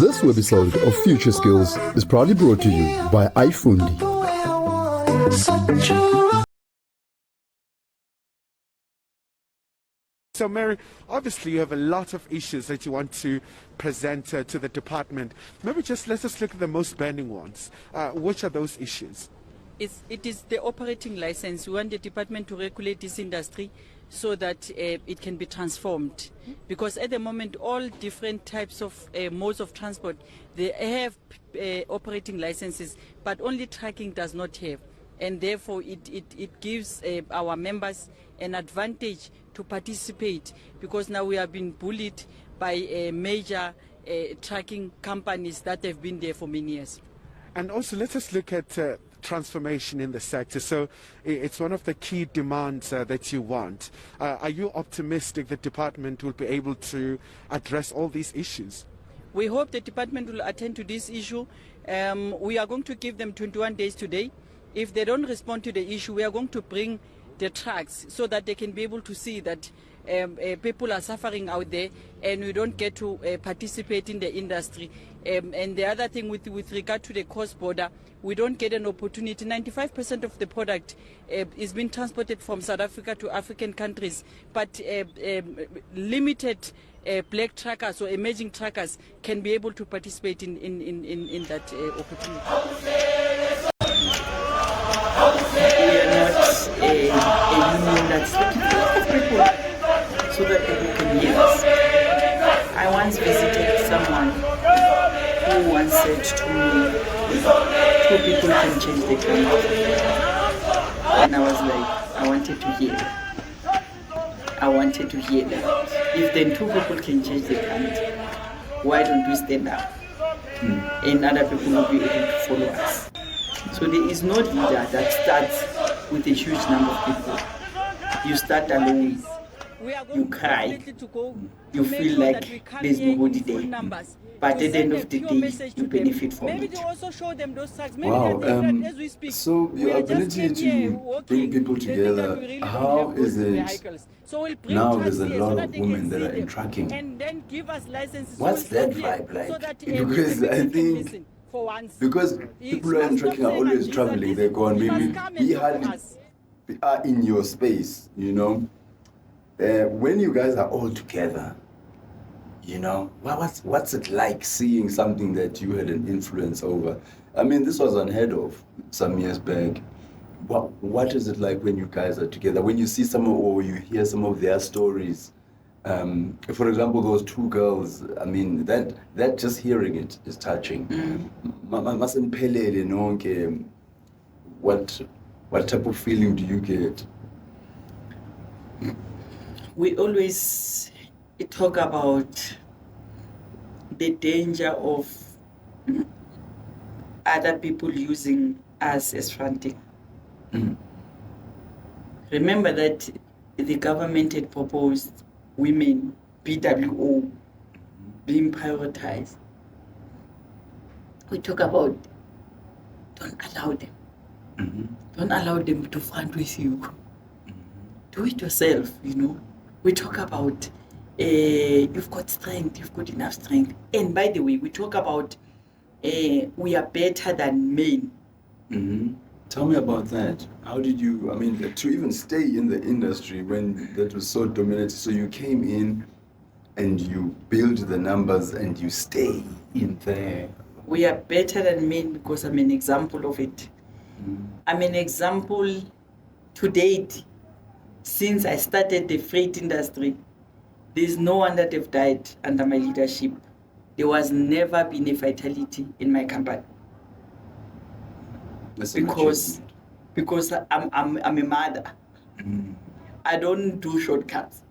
This webisode of Future Skills is proudly brought to you by iFundi. So Mary, obviously you have a lot of issues that you want to present to the department. Maybe just let us look at the most burning ones. Which are those issues? It is the operating license. We want the department to regulate this industry so that it can be transformed. Because at the moment, all different types of modes of transport, they have operating licenses, but only trucking does not have. And therefore, it gives our members an advantage to participate, because now we have been bullied by major trucking companies that have been there for many years. And also, let us look at transformation in the sector. So it's one of the key demands that you want. Are you optimistic the department will be able to address all these issues? We hope the department will attend to this issue. We are going to give them 21 days today. If they don't respond to the issue, we are going to bring the trucks so that they can be able to see that people are suffering out there and we don't get to participate in the industry. And the other thing with regard to the cross-border, we don't get an opportunity. 95% of the product is being transported from South Africa to African countries, but limited black truckers or emerging truckers can be able to participate in that opportunity. We are not a union that's looking for people so that people can hear us. I once visited someone who once said to me, 2 people can change the country. And I was like, I wanted to hear that. I wanted to hear that. If then 2 people can change the country, why don't we stand up? And other people will be able to follow us. So there is no leader that starts with a huge number of people. You start alone, you cry, you feel like there's nobody there. But at the end of the day, you benefit from it. Wow, so your ability to bring people together, how is it now there's a lot of women that are in trucking? What's that vibe like? Because I think, because people who are in trucking are always traveling, they're gone, maybe we hardly are in your space, you know. When you guys are all together, you know, what's it like seeing something that you had an influence over? I mean, this was unheard of some years back. What is it like when you guys are together? When you see someone or you hear some of their stories? For example, those 2 girls, I mean, that just hearing it is touching. What type of feeling do you get? We always talk about the danger of other people using us as fronting. Remember that the government had proposed women, PWO, being prioritized. We talk about don't allow them. Don't allow them to front with you. Do it yourself, you know. We talk about you've got strength, you've got enough strength. And by the way, we talk about we are better than men. Tell me about that. How did you, I mean, to even stay in the industry when that was so dominated? So you came in and you build the numbers and you stay in there. We are better than men because I'm an example of it. I'm an example to date. Since I started the freight industry, there's no one that have died under my leadership. There was never been a fatality in my company. Because I'm a mother. I don't do shortcuts.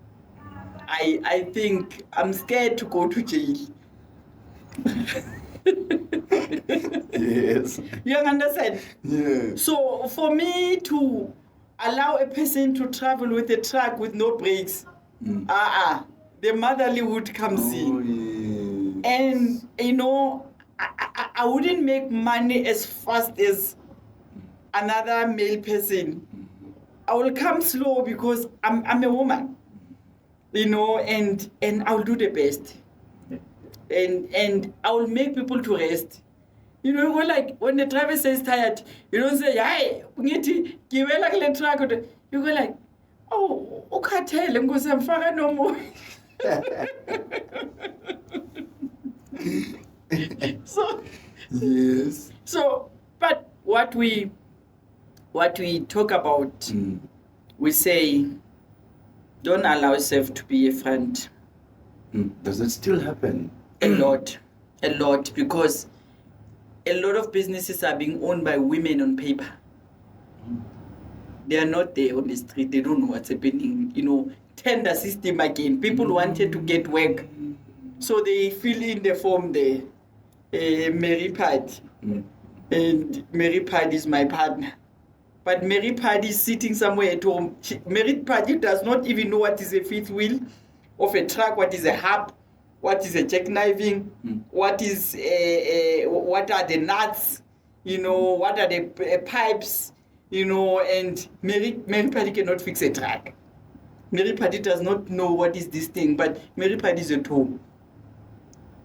I think I'm scared to go to jail. Yes. You understand? Yeah. So for me to allow a person to travel with a truck with no brakes, the motherlyhood comes in. Yes. And you know, I wouldn't make money as fast as another male person. I will come slow because I'm a woman, you know, and I'll do the best. and I will make people to rest. You know, go like when the driver says tired, you don't say, "Hey, ngithi gibela kule truck." You go like, "Oh, ukhathele ngoze mfaka no more." So yes. So, but what we talk about, we say, don't allow yourself to be a friend. Does it still happen? A lot, because a lot of businesses are being owned by women on paper. They are not there on the street. They don't know what's happening. You know, tender system again. People wanted to get work, so they fill in the form there. Mary Pad. And Mary Pad is my partner. But Mary Pad is sitting somewhere at home. Mary Pad does not even know what is a fifth wheel of a truck, what is a hub, what is a jackknifing, what are the nuts, you know, what are the pipes, you know, and Mary Pad cannot fix a truck. Mary Pad does not know what is this thing, but Mary Pad is at home,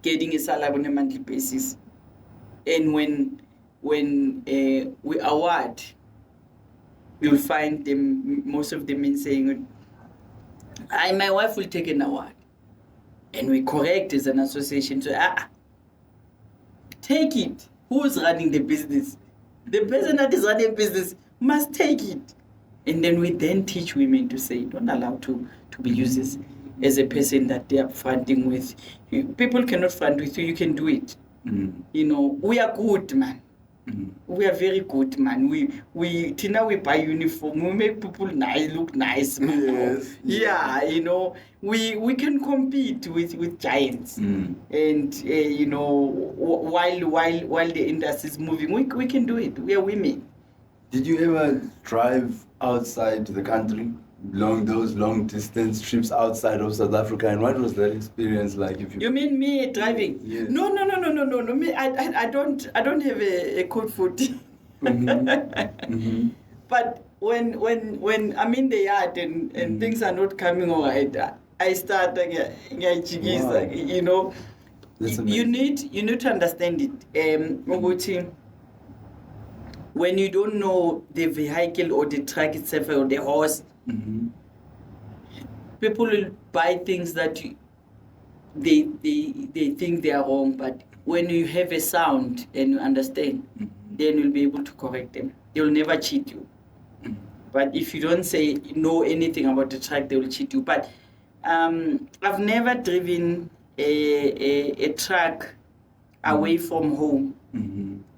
getting a salary on a monthly basis. And when we award, you'll find them, most of them in saying, my wife will take an award. And we correct as an association. So, take it. Who's running the business? The person that is running the business must take it. And then we then teach women to say, don't allow to be used as a person that they are fronting with. People cannot front with you. You can do it. You know, we are good, man. We are very good, man. Tina, we buy uniform. We make people look nice, man. Yes. Yeah, you know, we can compete with giants. And you know, while the industry is moving, we can do it. We are women. Did you ever drive outside the country? Those long distance trips outside of South Africa, and what was that experience like? You mean me driving? Yes. No. Me, I don't have a code foot. But when I'm in the yard and things are not coming all right, I start you know. You need to understand it. When you don't know the vehicle or the truck itself or the horse, people will buy things that they think they are wrong, but when you have a sound and you understand, then you'll be able to correct them. They will never cheat you. But if you don't know anything about the truck, they will cheat you. But I've never driven a truck away from home.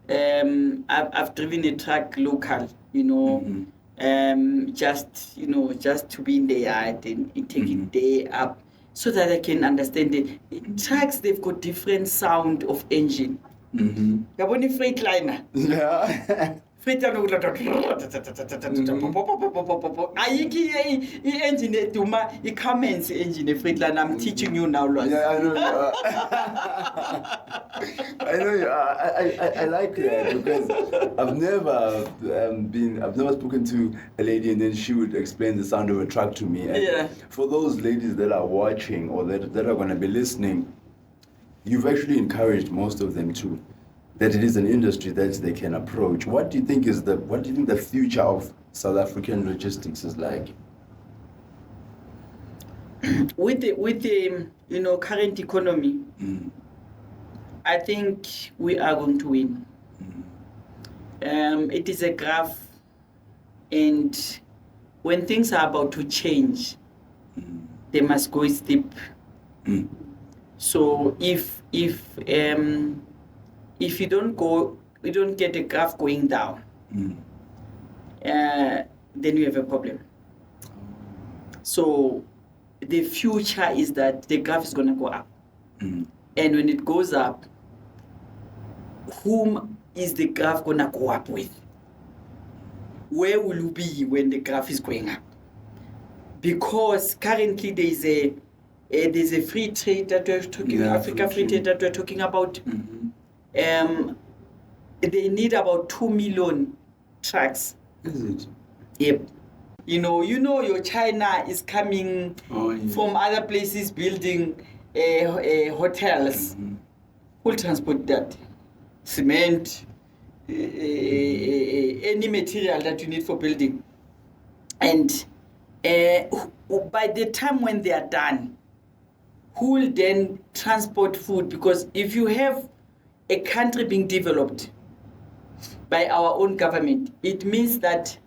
I've driven a truck local, you know. Just to be in the yard and take it day up so that I can understand it. Trucks, they've got different sound of engine. Yabona Freightliner. Yeah. Freightliner ayiki engine eduma i-Cummins engine Freightliner. I'm teaching you now, Lord. Yeah, I know. I know. I like that because I've never spoken to a lady and then she would explain the sound of a truck to me. And for those ladies that are watching or that are going to be listening, you've actually encouraged most of them to that it is an industry that they can approach. What do you think the future of South African logistics is like? With the current economy, I think we are going to win. It is a graph, and when things are about to change, they must go steep. So if you don't get a graph going down, then you have a problem. So the future is that the graph is going to go up. And when it goes up, whom is the graph going to go up with? Where will you be when the graph is going up? Because currently there's a free trade that we're talking about, Africa free trade that we're talking about. They need about 2 million trucks. Is it? Yep. You know, your China is coming from other places building hotels. who will transport that? Cement, any material that you need for building. And by the time when they are done, who will then transport food? Because if you have a country being developed by our own government, it means that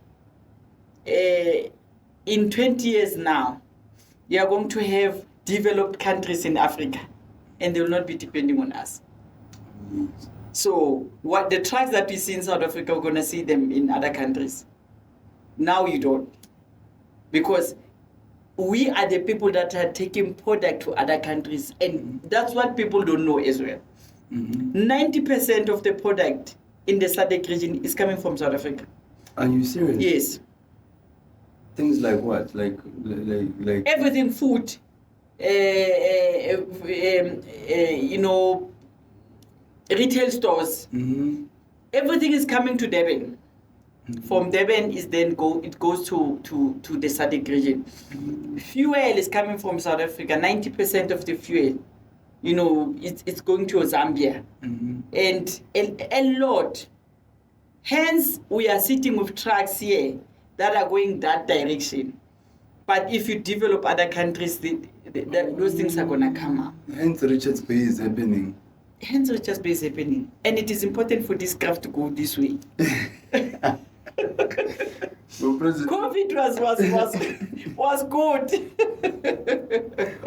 in 20 years now, you are going to have developed countries in Africa, and they will not be depending on us. So what the trucks that we see in South Africa, we're going to see them in other countries. Now you don't. Because we are the people that are taking product to other countries, and that's what people don't know as well. 90% of the product in the SADC region is coming from South Africa. Are you serious? Yes. Things like what? Like everything, food, retail stores. Everything is coming to Durban. From Durban it goes to the SADC region. Fuel is coming from South Africa. 90% of the fuel, it's going to Zambia, and a lot. Hence, we are sitting with trucks here that are going that direction. But if you develop other countries, those things are gonna come up. Hence, Richards Bay is happening. And it is important for this craft to go this way. COVID was good.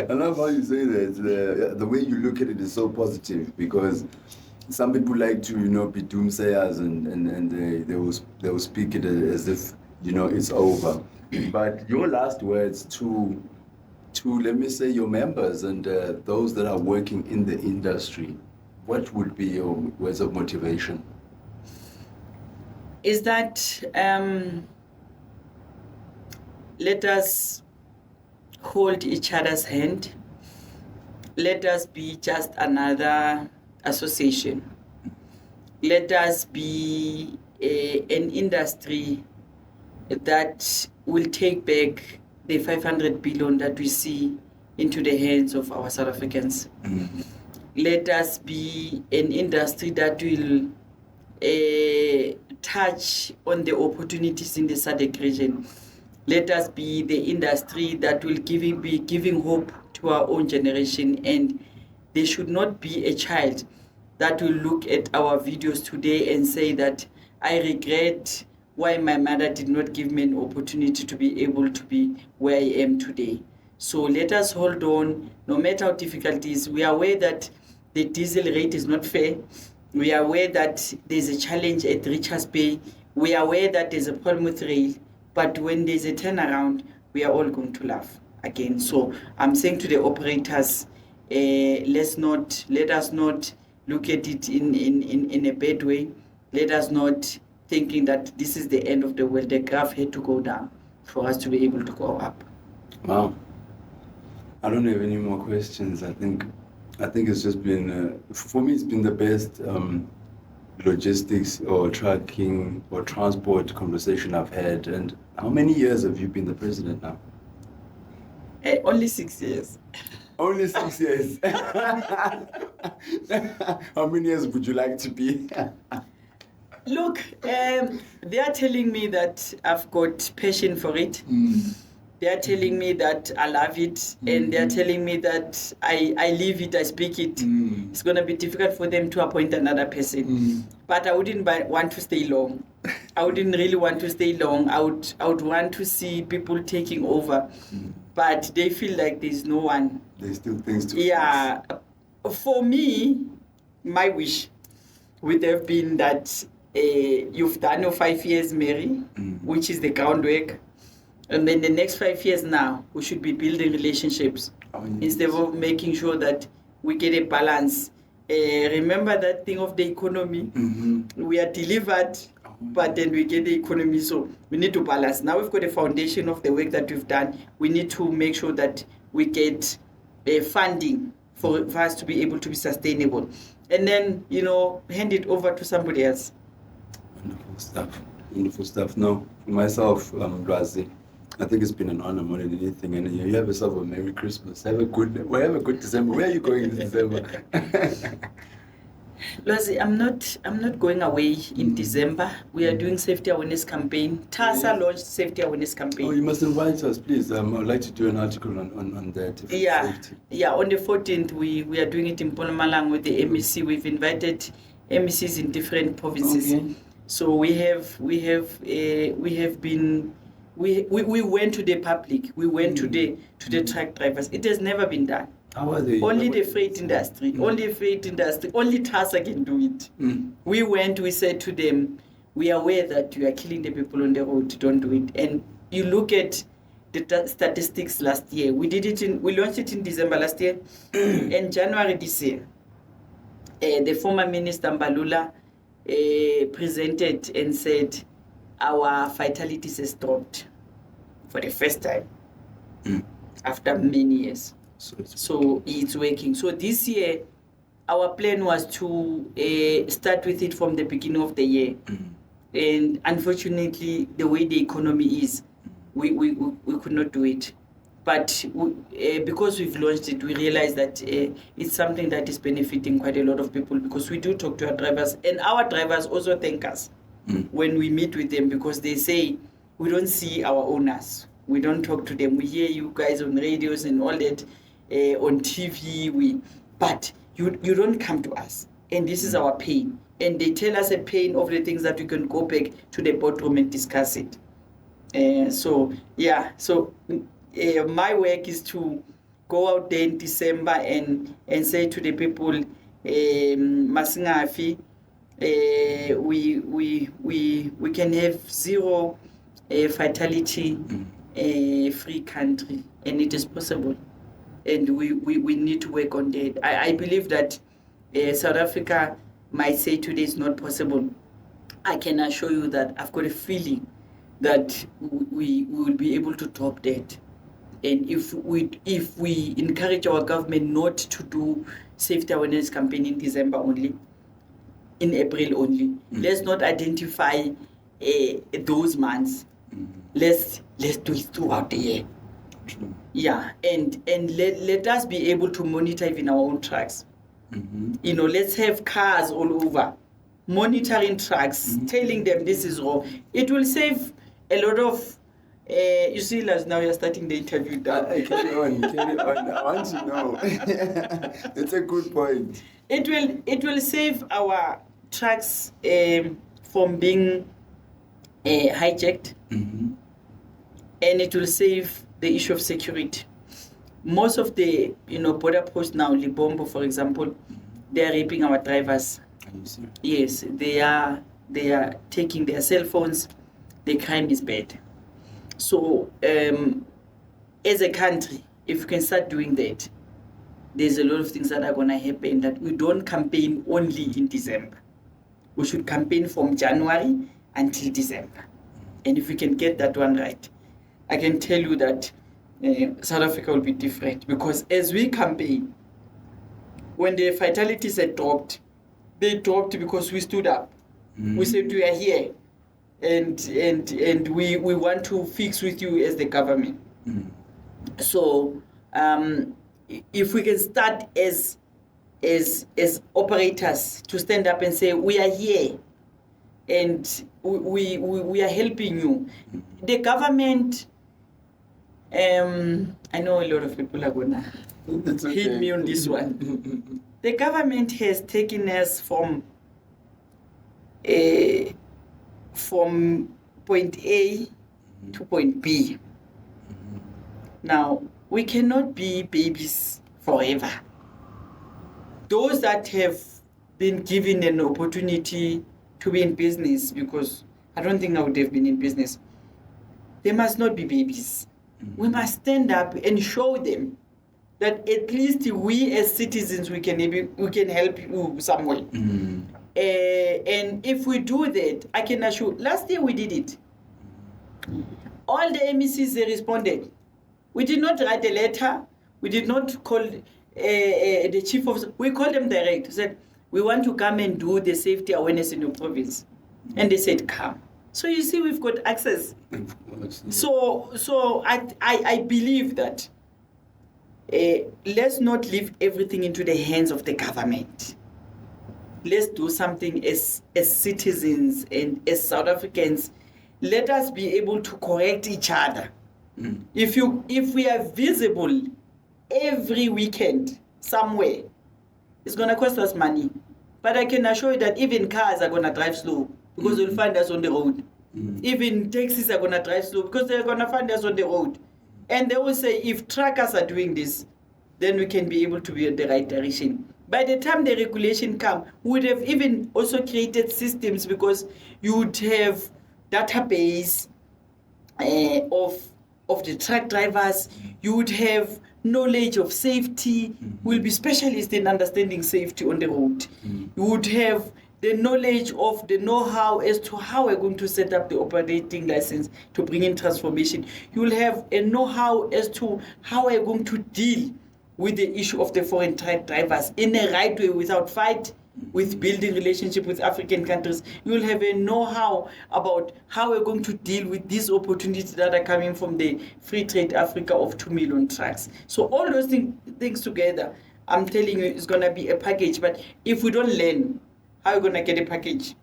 I love how you say that. The way you look at it is so positive, because some people like to, be doomsayers, and they will speak it as if, it's over. But your last words to let me say, your members and those that are working in the industry, what would be your words of motivation? Is that let us hold each other's hand. Let us be just another association. Let us be an industry that will take back the 500 billion that we see into the hands of our South Africans. Let us be an industry that will touch on the opportunities in the SADC region. Let us be the industry that will be giving hope to our own generation, and there should not be a child that will look at our videos today and say that I regret why my mother did not give me an opportunity to be able to be where I am today. So let us hold on, no matter how difficult it is. We are aware that the diesel rate is not fair. We are aware that there's a challenge at Richards Bay. We are aware that there's a problem with rail. But when there's a turnaround, we are all going to laugh again. So I'm saying to the operators, let us not look at it in a bad way. Let us not thinking that this is the end of the world. The graph had to go down for us to be able to go up. Wow. I don't have any more questions. I think it's just been, for me, it's been the best logistics or trucking or transport conversation I've had. And how many years have you been the president now? Only 6 years. Only 6 years. How many years would you like to be? Look, they are telling me that I've got passion for it. They are telling me that I love it, and they are telling me that I live it, I speak it. It's going to be difficult for them to appoint another person. But I wouldn't want to stay long. I wouldn't really want to stay long. I would want to see people taking over. But they feel like there's no one. There's still things to fix. For me, my wish would have been that you've done your 5 years, Mary, which is the groundwork. And then the next 5 years now, we should be building relationships instead of making sure that we get a balance. Remember that thing of the economy? We are delivered, but then we get the economy. So we need to balance. Now we've got a foundation of the work that we've done. We need to make sure that we get funding for us to be able to be sustainable. And then, hand it over to somebody else. Wonderful stuff. No, for myself, Dwazi, I think it's been an honor more than anything. And you have yourself a Merry Christmas. Have a good December. Where are you going this December? Lozi, I'm not going away in December. We are doing safety awareness campaign. TASA launched safety awareness campaign. Oh, you must invite us, please. I would like to do an article on that. Yeah. On the 14th, we are doing it in Mpumalanga with the MEC. We've invited MECs in different provinces. Okay. So we went to the public. We went to the truck drivers. It has never been done. How are they? Only the freight industry. Only TASA can do it. We went, we said to them, we are aware that you are killing the people on the road, don't do it. And you look at the statistics last year. We launched it in December last year. In January this year, the former Minister Mbalula presented and said our fatalities has dropped for the first time after many years. So it's working. So this year, our plan was to start with it from the beginning of the year. And unfortunately, the way the economy is, we could not do it. But because we've launched it, we realized that it's something that is benefiting quite a lot of people, because we do talk to our drivers. And our drivers also thank us when we meet with them, because they say, we don't see our owners. We don't talk to them. We hear you guys on radios and all that. On TV, but you don't come to us, and this is our pain, and they tell us a pain of the things that we can go back to the boardroom and discuss it. So my work is to go out there in December and say to the people, Masingafi, we can have zero fatality free country, and it is possible. And we need to work on that. I believe that South Africa might say today is not possible. I can assure you that I've got a feeling that we will be able to top that. And if we encourage our government not to do safety awareness campaign in December only, in April only, let's not identify those months. Let's do it throughout the year. Yeah, and let us be able to monitor even our own trucks. Let's have cars all over monitoring trucks, telling them this is wrong. It will save a lot of. You see, now you're starting the interview. Carry on. I want to know. It's a good point. It will save our trucks from being hijacked, and it will save the issue of security. Most of the border posts now, Libombo, for example, they are raping our drivers. Yes, they are taking their cell phones. The crime is bad. So, as a country, if we can start doing that, there's a lot of things that are going to happen, that we don't campaign only in December. We should campaign from January until December. And if we can get that one right, I can tell you that South Africa will be different, because as we campaign, when the fatalities had dropped, they dropped because we stood up. We said we are here, and we want to fix with you as the government. So if we can start as operators to stand up and say we are here, and we are helping you, the government. I know a lot of people are gonna hit me on this one. The government has taken us from point A to point B. Now, we cannot be babies forever. Those that have been given an opportunity to be in business, because I don't think I would have been in business, they must not be babies. We must stand up and show them that at least we as citizens, we can help you some way. And if we do that, I can assure, last year we did it. All the MECs, they responded. We did not write a letter. We did not call the chief officer. We called them direct. We said, we want to come and do the safety awareness in your province. And they said, come. So you see, we've got access. So I believe that let's not leave everything into the hands of the government. let's do something as citizens and as South Africans. Let us be able to correct each other. If we are visible every weekend somewhere, it's going to cost us money. But I can assure you that even cars are going to drive slow because they'll find us on the road. Even taxis are going to drive slow because they're going to find us on the road. And they will say, if truckers are doing this, then we can be able to be in the right direction. By the time the regulation come, we would have even also created systems because you would have database of the truck drivers. You would have knowledge of safety. We'll be specialists in understanding safety on the road. You would have the knowledge of the know-how as to how we're going to set up the operating license to bring in transformation. You will have a know-how as to how we're going to deal with the issue of the foreign truck drivers in a right way without fight, with building relationship with African countries. You will have a know-how about how we're going to deal with these opportunities that are coming from the Free Trade Africa of 2 million trucks. So all those things together, I'm telling you, is going to be a package. But if we don't learn, how are you going to get a package?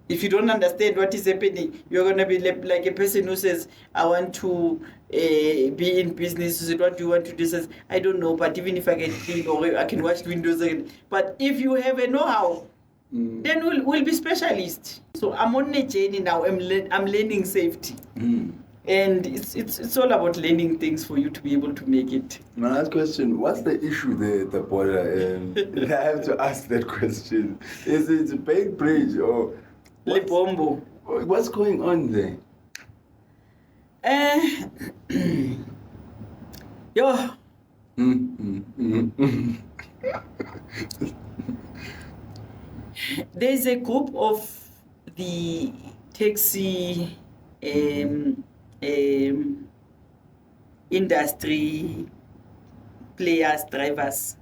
If you don't understand what is happening, you're going to be like a person who says, I want to be in business. So what do you want to do? Says, I don't know, but even if I can clean or I can wash windows again. But if you have a know-how, then we'll be specialists. So I'm on a journey now. I'm learning safety. And it's all about learning things for you to be able to make it. My last question, what's the issue there at the border? I have to ask that question. Is it a big bridge or... Lepombo. What's going on there? There's a group of the taxi industry players, drivers,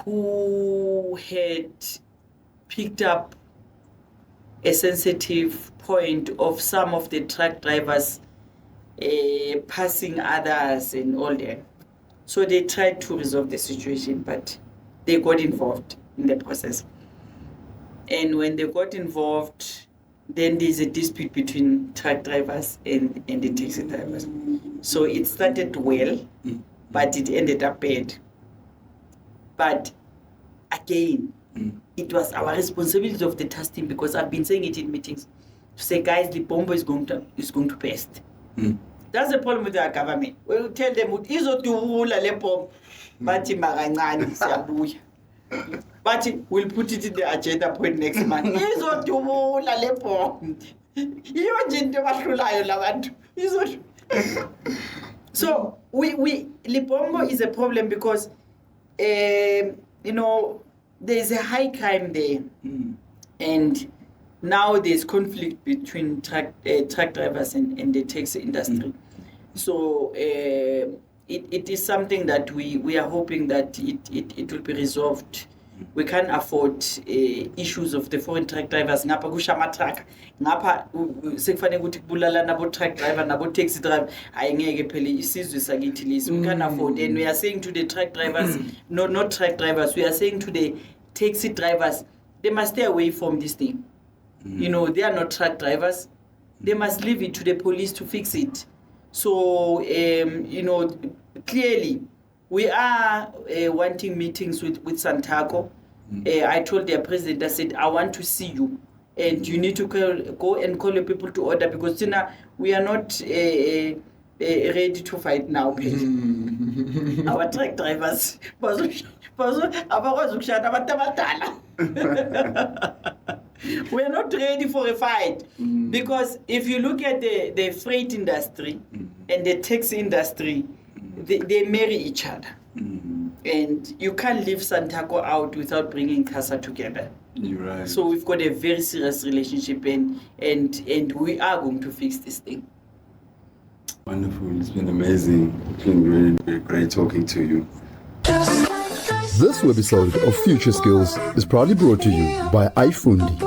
who had picked up a sensitive point of some of the truck drivers passing others and all that. So they tried to resolve the situation, but they got involved in the process. And when they got involved, then there's a dispute between truck drivers and the taxi drivers. So it started well, but it ended up bad. But again, it was our responsibility of the task team, because I've been saying it in meetings, to say, guys, the bomb is going to burst. That's the problem with our government. We will tell them, but we'll put it in the agenda point next month. So Lepombo is a problem because there's a high crime there, and now there's conflict between truck drivers and the taxi industry. So it is something that we are hoping that it will be resolved. We can't afford issues of the foreign truck drivers. Ngapha kushama truck, ngapha sekufanele ukuthi kubulala nabo truck driver nabo taxi driver. Ayengeke phela isizwe sakithi lesi. We can't afford. And we are saying to the truck drivers, not truck drivers, we are saying to the taxi drivers, they must stay away from this thing. They are not truck drivers. They must leave it to the police to fix it. So, clearly, we are wanting meetings with Santaco. I told their president, I said, I want to see you. And you need to go and call your people to order, because we are not ready to fight now. Our truck drivers, we are not ready for a fight. Because if you look at the freight industry and the taxi industry, they marry each other. And you can't leave Santaco out without bringing CASA together. You're right. So we've got a very serious relationship, and we are going to fix this thing. Wonderful. It's been amazing. It's been really, really great talking to you. This webisode of Future Skills is proudly brought to you by iFundi.